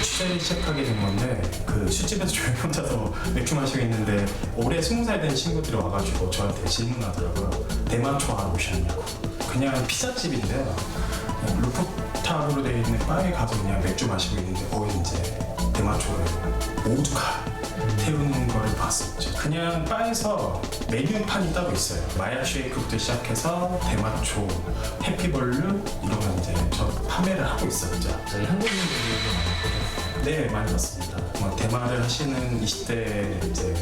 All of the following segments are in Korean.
취재를 시작하게 된 건데 그 술집에서 조용히 혼자서 맥주 마시고 있는데 올해 20살 된 친구들이 와가지고 저한테 질문하더라고요. 대마초 하러 오셨냐고. 그냥 피자집인데요. 루프탑으로 되어 있는 바에 가서 그냥 맥주 마시고 있는데 거기 이제 대마초를 오죽하 태우는 거를 봤었죠. 그냥 바에서 메뉴판이 따로 있어요. 마약 쉐이크부터 시작해서 대마초, 해피벌룬 이런 거 이제 저 판매를 하고 있었죠. 저희 한국인들이 많았거든요. 네, 많이 봤습니다. 뭐 대마를 하시는 20대 이제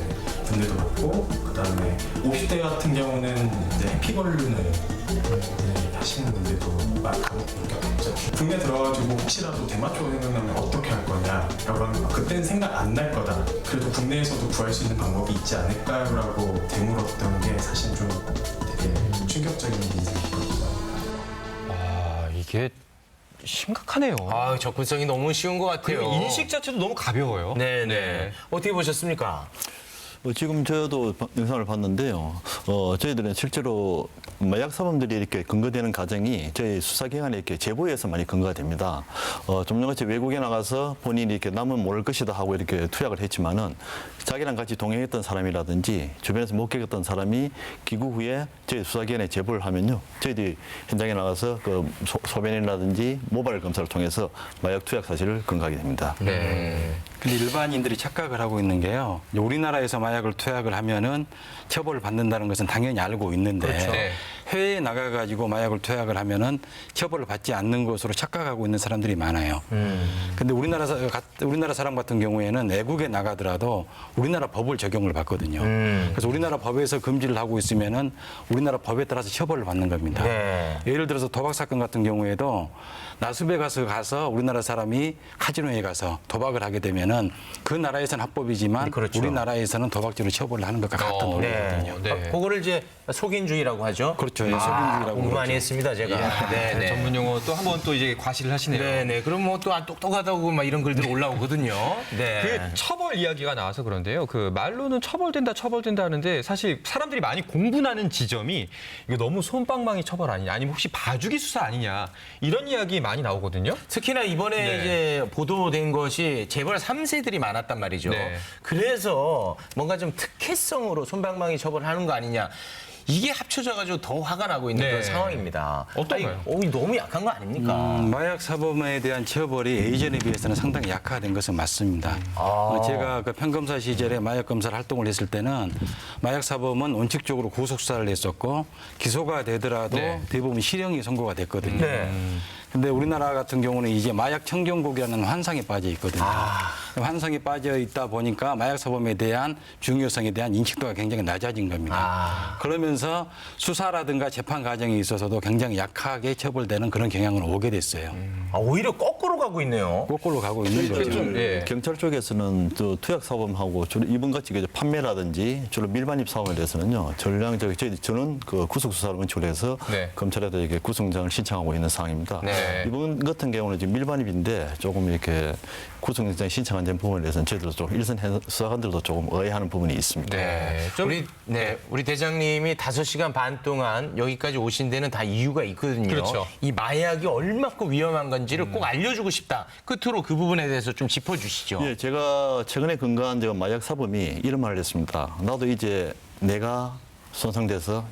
분들도 많고, 그다음에 50대 같은 경우는 이제 해피벌룬을 이제 하시는 분들도 많고 있죠. 국내 들어가지고 혹시라도 대마초 생각나면 어떻게 할 거냐? 라고 그때는 생각 안 날 거다. 그래도 국내에서도 구할 수 있는 방법이 있지 않을까라고 되물었던 게 사실 좀 되게 충격적인 인상이었거든요. 아, 이게 심각하네요. 아, 접근성이 너무 쉬운 것 같아요. 그리고 인식 자체도 너무 가벼워요. 네네. 어떻게 보셨습니까? 지금 저도 영상을 봤는데요. 저희들은 실제로 마약 사범들이 이렇게 근거되는 과정이 저희 수사기관에 이렇게 제보에서 많이 근거가 됩니다. 좀 전같이 외국에 나가서 본인이 이렇게 남은 모를 것이다 하고 이렇게 투약을 했지만은 자기랑 같이 동행했던 사람이라든지 주변에서 목격했던 사람이 귀국 후에 저희 수사기관에 제보를 하면요. 저희들이 현장에 나가서 그 소변이라든지 모발 검사를 통해서 마약 투약 사실을 근거하게 됩니다. 네. 근데 일반인들이 착각을 하고 있는 게요. 우리나라에서 마약을 투약을 하면은 처벌을 받는다는 것은 당연히 알고 있는데 그렇죠. 네. 해외에 나가가지고 마약을 투약을 하면은 처벌을 받지 않는 것으로 착각하고 있는 사람들이 많아요. 근데 우리나라 사람 같은 경우에는 외국에 나가더라도 우리나라 법을 적용을 받거든요. 그래서 우리나라 법에서 금지를 하고 있으면은 우리나라 법에 따라서 처벌을 받는 겁니다. 네. 예를 들어서 도박 사건 같은 경우에도 라스베가스 가서 우리나라 사람이 카지노에 가서 도박을 하게 되면은 그 나라에서는 합법이지만 그렇죠. 우리나라에서는 도박죄로 처벌을 하는 것과 같은 논리거든요. 네. 그거를 이제 속인주의라고 하죠. 그렇죠. 예, 속인주의라고 공부 많이 그러죠. 했습니다, 제가. 네네. 전문 용어 또 한 번 또 이제 과시를 하시네요. 네네. 그럼 뭐 또 안 똑똑하다고 막 이런 글들 올라오거든요. 네. 그 처벌 이야기가 나와서 그런데요. 그 말로는 처벌된다 하는데 사실 사람들이 많이 공분하는 지점이 이거 너무 솜방망이 처벌 아니냐, 아니면 혹시 봐주기 수사 아니냐 이런 이야기 많이 나오거든요. 특히나 이번에 네. 이제 보도된 것이 재벌 3세들이 많았단 말이죠. 네. 그래서 뭔가 좀 특혜성으로 솜방망이 처벌하는 거 아니냐. 이게 합쳐져가지고 더 화가 나고 있는 네. 그런 상황입니다. 어떤가요? 아니, 너무 약한 거 아닙니까? 마약 사범에 대한 처벌이 예전에 비해서는 상당히 약화된 것은 맞습니다. 제가 그 평검사 시절에 마약 검사를 활동을 했을 때는 마약 사범은 원칙적으로 구속 수사를 했었고 기소가 되더라도 네. 대부분 실형이 선고가 됐거든요. 네. 근데 우리나라 같은 경우는 이제 마약 청정국이라는 환상에 빠져 있거든요. 환상에 빠져 있다 보니까 마약 사범에 대한 중요성에 대한 인식도가 굉장히 낮아진 겁니다. 그러면서 수사라든가 재판 과정에 있어서도 굉장히 약하게 처벌되는 그런 경향으로 오게 됐어요. 오히려 거꾸로 가고 있네요. 거꾸로 가고 있는 거죠. 좀, 예. 경찰 쪽에서는 또 투약 사범하고 주로 이번같이 판매라든지 주로 밀반입 사범에 대해서는요 전량적인 저는 그 구속 수사를 원칙으로 해서 네. 검찰에다 이게 구속영장을 신청하고 있는 상황입니다. 네. 이번 같은 경우는 지금 밀반입인데 조금 이렇게 구속영장 신청한 부분에 대해서는 저희들도 좀 일선 수사관들도 조금 의아해하는 부분이 있습니다. 네. 우리 대장님이 5시간 반 동안 여기까지 오신 데는 다 이유가 있거든요. 그렇죠. 이 마약이 얼마큼 위험한 건지를 꼭 알려주고 싶다. 끝으로 그 부분에 대해서 좀 짚어주시죠. 예, 제가 최근에 근거한 마약 사범이 이런 말을 했습니다. 나도 이제 내가 손상돼서